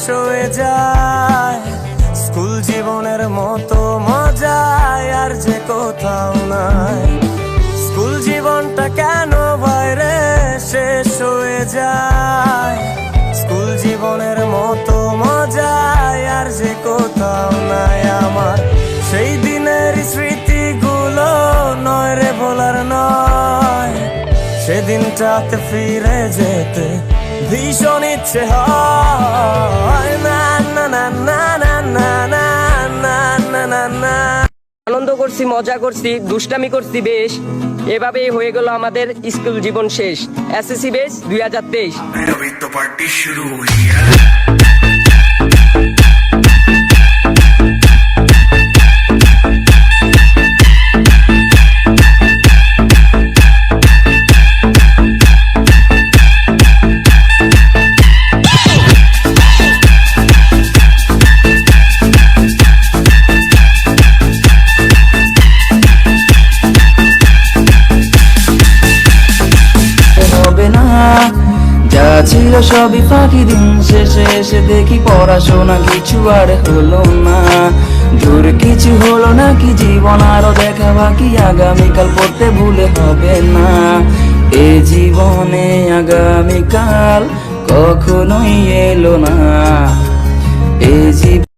হয়ে যায়। স্কুল জীবনের মতো মজায় আর যে কোথাও নাই। স্কুল জীবনটা কেন বাইরে শেষ হয়ে যায়। স্কুল জীবনের মতো মজায় আর যে কোথাও নাই। আমার সেই দিনের স্মৃতিগুলো নয় রে ভোলার নয়। সেদিনটাতে ফিরে যেতে ভীষণ ইচ্ছে হয়। না না না না না না না না না না না। আনন্দ করছি, মজা করছি, দুষ্টামি করছি বেশ। এভাবেই হয়ে গেল আমাদের স্কুল জীবন শেষ। SSC base 2023। अभी तो पार्टी शुरू हुई है। যা ছিল সবই ফাঁকি, দিন শেষে এসে দেখি পড়াশোনা কিছু আর হলো না। দূর কিছু হলো না কি, জীবন আরো দেখা বাকি। আগামীকাল পড়তে ভুলে হবে না। এ জীবনে আগামীকাল কখনোই এলো না। এ জীবন